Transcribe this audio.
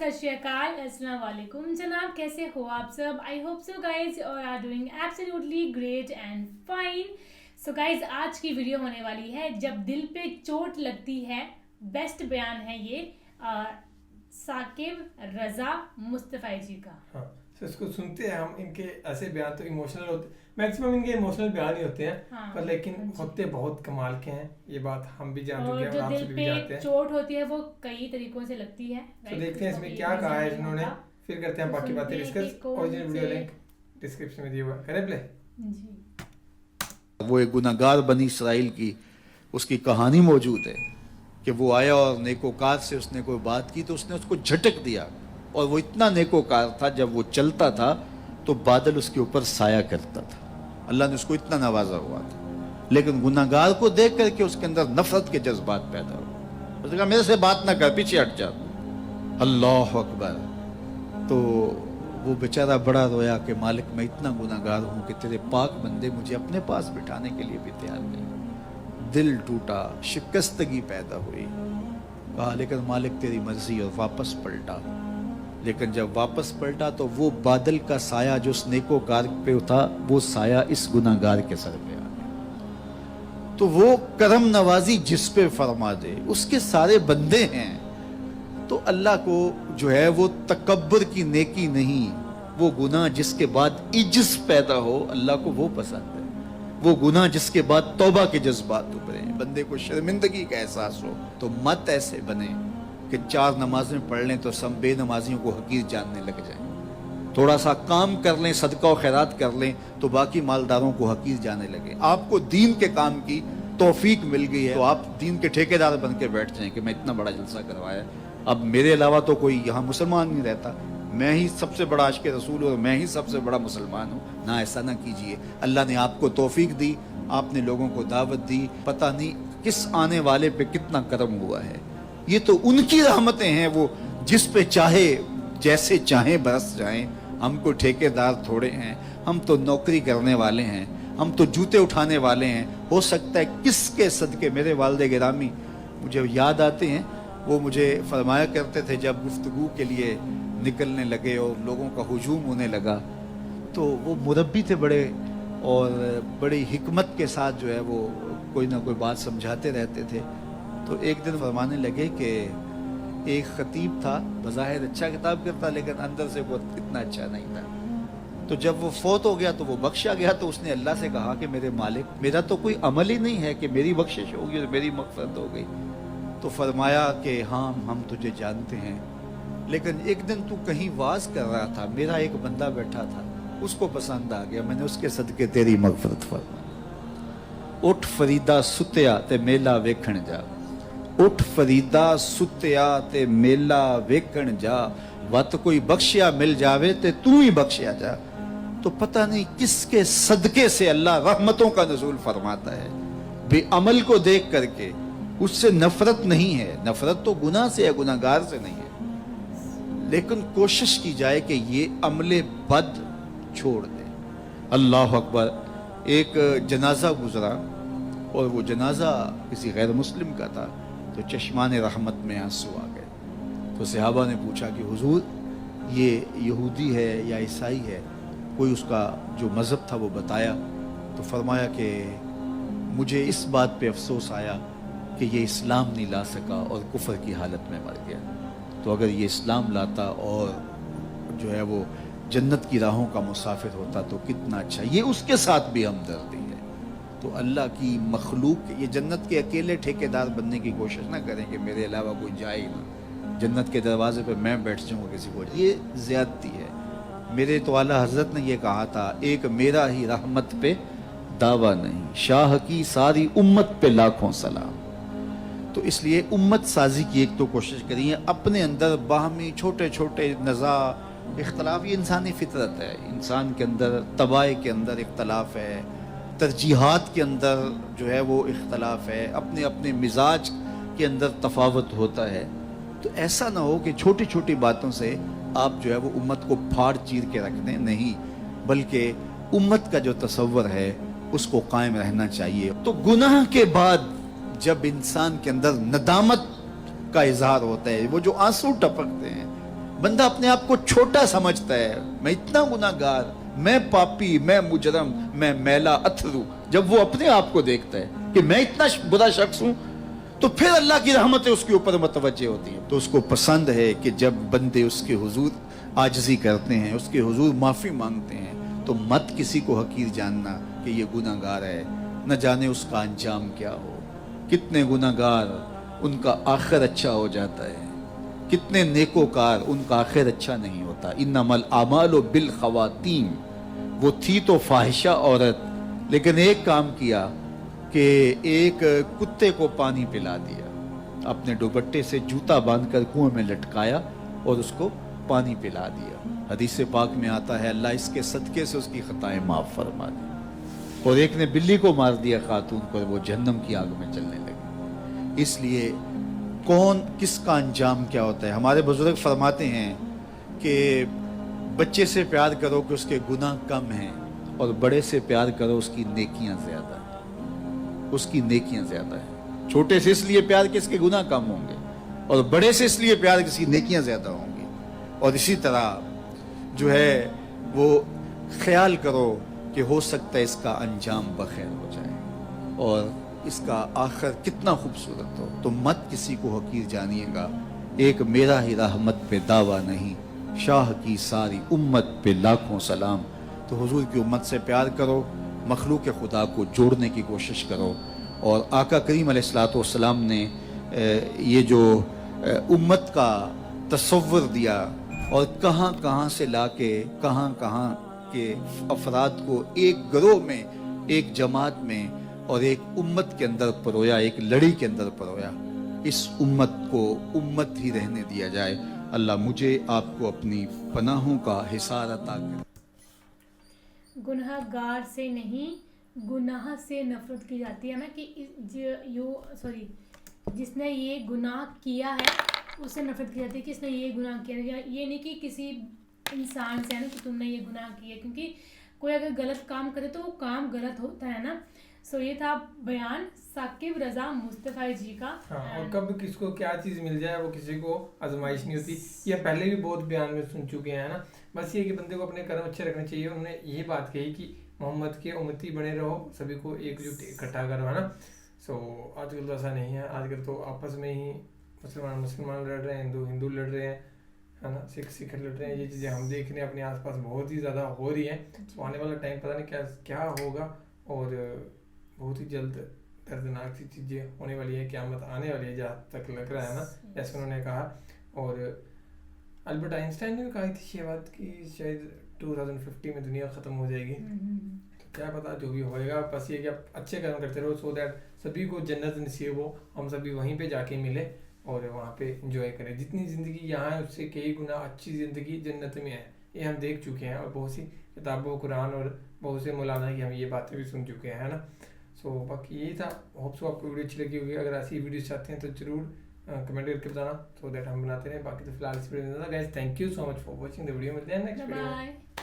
सत श्री अकाल, अस्सलाम वालेकुम जनाब, कैसे हो आप सब? आई होप सो गाइज और are doing absolutely great and fine. So guys, आज की वीडियो होने वाली है जब दिल पे चोट लगती है। बेस्ट बयान है ये साकिब रजा मुस्तफ़ाई जी का। हाँ, तो इसको सुनते हैं हम। इनके ऐसे बयान तो इमोशनल होते, मैक्सिमम इनके इमोशनल बयान ही होते हैं। हाँ, पर लेकिन होते बहुत कमाल के हैं, ये बात हम भी जान चुके और हैं जो और आप दिल सभी पे भी जानते हैं। चोट होती है वो कई तरीकों से लगती है। तो देखते हैं इसमें क्या कहा है इन्होंने, फिर करते हैं तो बाकी बातें सुनते हैं डिस्कस। कि कौन ओरिजिनल वीडियो से- लिंक डिस्क्रिप्शन में दिया हुआ है, करें प्ले। जी। वो एक गुनाहगार बनी इसराइल की उसकी कहानी मौजूद है कि वो आया और नेकोकार से उसने कोई बात की तो उसने उसको झटक दिया, और वो इतना नेकोकार था जब वो चलता था तो बादल उसके ऊपर साया करता था। अल्लाह ने उसको इतना नवाजा हुआ था, लेकिन गुनाहगार को देख करके उसके अंदर नफरत के जज्बात पैदा हुए। उसने कहा मेरे से बात ना कर, पीछे हट जा। अल्लाह अकबर। तो वो बेचारा बड़ा रोया कि मालिक मैं इतना गुनाहगार हूं कि तेरे पाक बंदे मुझे अपने पास बिठाने के लिए भी तैयार नहीं। दिल टूटा, शिकस्तगी पैदा हुई। कहा लेकिन मालिक तेरी मर्जी, और वापस पलटा। लेकिन जब वापस पलटा तो वो बादल का साया जो उस नेकोकार पे था, वो साया इस गुनाहगार के सर पे आ गया। तो वो करम नवाजी जिस पे फरमा दे, उसके सारे बंदे हैं। तो अल्लाह को जो है वो तकब्बुर की नेकी नहीं, वो गुनाह जिसके बाद इज्ज पैदा हो, अल्लाह को वो पसंद है। वो गुनाह जिसके बाद तौबा के जज्बात उभरे, बंदे को शर्मिंदगी का एहसास हो। तो मत ऐसे बने कि 4 नमाजें पढ़ लें तो सब बेनमाजियों को हकीर जानने लग जाएं। थोड़ा सा काम कर लें, सदका और खैरात कर लें तो बाकी मालदारों को हकीर जाने लगे। आपको दीन के काम की तौफीक मिल गई है तो आप दीन के ठेकेदार बन के बैठ जाएं कि मैं इतना बड़ा जलसा करवाया, अब मेरे अलावा तो कोई यहाँ मुसलमान नहीं रहता, मैं ही सबसे बड़ा आशिक़ रसूल और मैं ही सबसे बड़ा मुसलमान हूँ। ना, ऐसा ना कीजिए। अल्लाह ने आपको तौफीक दी, आपने लोगों को दावत दी, पता नहीं किस आने वाले पे कितना करम हुआ है। ये तो उनकी रहमतें हैं, वो जिस पे चाहे जैसे चाहे बरस जाएं। हमको ठेकेदार थोड़े हैं, हम तो नौकरी करने वाले हैं, हम तो जूते उठाने वाले हैं। हो सकता है किसके सदके मेरे वालिद गिरामी मुझे याद आते हैं, वो मुझे फरमाया करते थे जब गुफ्तगू के लिए निकलने लगे और लोगों का हुजूम होने लगा, तो वो मुरब्बी थे बड़े, और बड़ी हिकमत के साथ जो है वो कोई ना कोई बात समझाते रहते थे। तो एक दिन फरमाने लगे कि एक खतीब था, बज़ाहिर अच्छा किताब करता, लेकिन अंदर से वो इतना अच्छा नहीं था। तो जब वो फौत हो गया तो वो बख्शा गया, तो उसने अल्लाह से कहा कि मेरे मालिक, मेरा तो कोई अमल ही नहीं है कि मेरी बख्शिश होगी और मेरी मग़फ़िरत हो गई। तो फरमाया कि हाँ हम तुझे जानते हैं, लेकिन एक दिन तू कहीं वाज कर रहा था, मेरा एक बंदा बैठा था, उसको पसंद आ गया, मैंने उसके सदके तेरी मग़फ़िरत फरमाई। उठ फरीदा सुत्या ते मेला वेखण जा, उठ फरीदा सुत्या ते मेला वेखण जा, वत कोई बख्शिया मिल जावे ते तू ही बख्शिया जा। तो पता नहीं किसके सदके से अल्लाह रहमतों का नज़ूल फरमाता है। बेअमल को देख करके उससे नफरत नहीं है, नफरत तो गुनाह से है, गुनाहगार से नहीं है। लेकिन कोशिश की जाए कि ये अमले बद छोड़ दे। अल्लाह अकबर। एक जनाजा गुजरा और वो जनाजा किसी गैर मुस्लिम का था, तो चश्मान रहमत में आंसू आ गए। तो सहाबा ने पूछा कि हुजूर ये यहूदी है या ईसाई है, कोई उसका जो मज़हब था वो बताया। तो फरमाया कि मुझे इस बात पे अफसोस आया कि ये इस्लाम नहीं ला सका और कुफर की हालत में मर गया। तो अगर ये इस्लाम लाता और जो है वो जन्नत की राहों का मुसाफिर होता तो कितना अच्छा। ये उसके साथ भी हमदर्दी है। तो अल्लाह की मखलूक, ये जन्नत के अकेले ठेकेदार बनने की कोशिश ना करें कि मेरे अलावा कोई जाए ही ना, जन्नत के दरवाजे पर मैं बैठ जाऊँगा किसी को, ये ज़्यादती है। मेरे तो आला हज़रत ने ये कहा था, एक मेरा ही रहमत पे दावा नहीं, शाह की सारी उम्मत पे लाखों सलाम। तो इसलिए उम्मत साजी की एक तो कोशिश करिए, अपने अंदर बाहमी छोटे छोटे नज़ा इख्तलाफ, ये इंसानी फितरत है। इंसान के अंदर तबाह के अंदर इख्तलाफ है, तरजीहात के अंदर जो है वो इख्तलाफ है, अपने अपने मिजाज के अंदर तफावत होता है। तो ऐसा ना हो कि छोटी छोटी बातों से आप जो है वो उम्मत को फाड़ चीर के रख दें, नहीं, बल्कि उम्मत का जो तसव्वुर है उसको कायम रहना चाहिए। तो गुनाह के बाद जब इंसान के अंदर नदामत का इजहार होता है, वो जो आंसू टपकते हैं, बंदा अपने आप को छोटा समझता है, मैं इतना गुनाहगार, मैं पापी, मैं मुजरम, मैं मैला अथरू। जब वो अपने आप को देखता है कि मैं इतना बुरा शख्स हूं, तो फिर अल्लाह की रहमतें उसके ऊपर मुतवज्जे होती हैं। तो उसको पसंद है कि जब बंदे उसके हुजूर आजिज़ी करते हैं, उसके हुजूर माफ़ी मांगते हैं, तो मत किसी को हकीर जानना कि ये गुनाहगार है, न जाने उसका अंजाम क्या हो। कितने गुनाहगार उनका आखिर अच्छा हो जाता है, कितने नेकोकार उनका आखिर अच्छा नहीं होता। इन्नमल आमालु बिल खवातीम, वो थी तो फाहिशा औरत, लेकिन एक काम किया कि एक कुत्ते को पानी पिला दिया, अपने दुपट्टे से जूता बांधकर कुएं में लटकाया और उसको पानी पिला दिया। हदीस पाक में आता है अल्लाह इसके सदके से उसकी खताएं माफ फरमा दी। और एक ने बिल्ली को मार दिया खातून को, वो जहन्नम की आग में जलने लगी। इसलिए कौन किसका अंजाम क्या होता है। हमारे बुजुर्ग फरमाते हैं कि बच्चे से प्यार करो कि उसके गुनाह कम हैं, और बड़े से प्यार करो उसकी नेकियां ज्यादा हैं, उसकी नेकियां ज्यादा हैं। छोटे से इसलिए प्यार कि इसके गुनाह कम होंगे, और बड़े से इसलिए प्यार कि इसकी नेकियां ज्यादा होंगी। और इसी तरह जो है वो ख्याल करो कि हो सकता है इसका अंजाम बखैर हो जाए और इसका आखिर कितना खूबसूरत हो। तो मत किसी को हकीर जानिएगा। एक मेरा ही रहमत पे दावा नहीं, शाह की सारी उम्मत पे लाखों सलाम। तो हुजूर की उम्मत से प्यार करो, मखलूक खुदा को जोड़ने की कोशिश करो। और आका करीम अलैहिस्सलाम ने ये जो उम्मत का तसव्वुर दिया और कहाँ कहाँ से लाके कहाँ कहाँ के अफराद को एक गिरोह में, एक जमात में और एक उम्मत के अंदर परोया, एक लड़ी के अंदर परोया। इस उम्मत को उम्मत ही रहने दिया जाए। अल्लाह मुझे आपको अपनी पनाहों का हिसार अता करे। गुनहगार से नहीं, गुनाह से नफरत की जाती है ना, कि जिसने ये गुनाह किया है उससे नफरत की जाती है कि इसने ये गुनाह किया। ये नहीं कि किसी इंसान से है ना कि तुमने ये गुनाह किया, क्योंकि कोई अगर गलत काम करे तो वो काम गलत होता है ना। सो ये था बयान साकिब रजा मुस्तफा जी का। हाँ, और कब किसको क्या चीज़ मिल जाए वो किसी को आजमाइश नहीं होती। ये पहले भी बहुत बयान में सुन चुके हैं ना। बस ये कि बंदे को अपने कर्म अच्छे रखने चाहिए। उन्होंने ये बात कही कि मोहम्मद के उम्मती बने रहो, सभी को एकजुट इकट्ठा करो, है ना। सो आजकल तो ऐसा नहीं है। आजकल तो आपस में ही मुसलमान लड़ रहे हैं, हिंदू लड़ रहे हैं, है ना, सिख लड़ रहे हैं। ये चीज़ें हम देख रहे हैं अपने आसपास बहुत ही ज़्यादा हो रही हैं। तो आने वाला टाइम पता नहीं क्या होगा, और बहुत ही जल्द दर्दनाक सी चीज़ें होने वाली है, क़यामत आने वाली है जहाँ तक लग रहा है ना, जैसे उन्होंने कहा। और अल्बर्ट आइंस्टाइन ने भी कही थी ये बात कि शायद 2050 में दुनिया ख़त्म हो जाएगी। तो क्या पता जो भी होएगा, बस ये कि आप अच्छे कर्म करते रहो, सो दैट सभी को जन्नत नसीब हो, हम सभी वहीं पे जाके मिले और वहाँ पे एंजॉय करें। जितनी ज़िंदगी यहाँ है उससे कई गुना अच्छी ज़िंदगी जन्नत में है, ये हम देख चुके हैं। और बहुत सी किताबों, कुरान और बहुत से मौलाना की हम ये बातें भी सुन चुके हैं, है ना। सो बाकी यही था। होप सो आपको वीडियो अच्छी लगी होगी। अगर ऐसी वीडियो चाहते हैं तो जरूर कमेंट करके बताना, सो दैट हम बनाते रहें। बाकी तो फिलहाल इस वीडियो में guys, thank you so much for watching the video. मिलते हैं नेक्स्ट वीडियो में।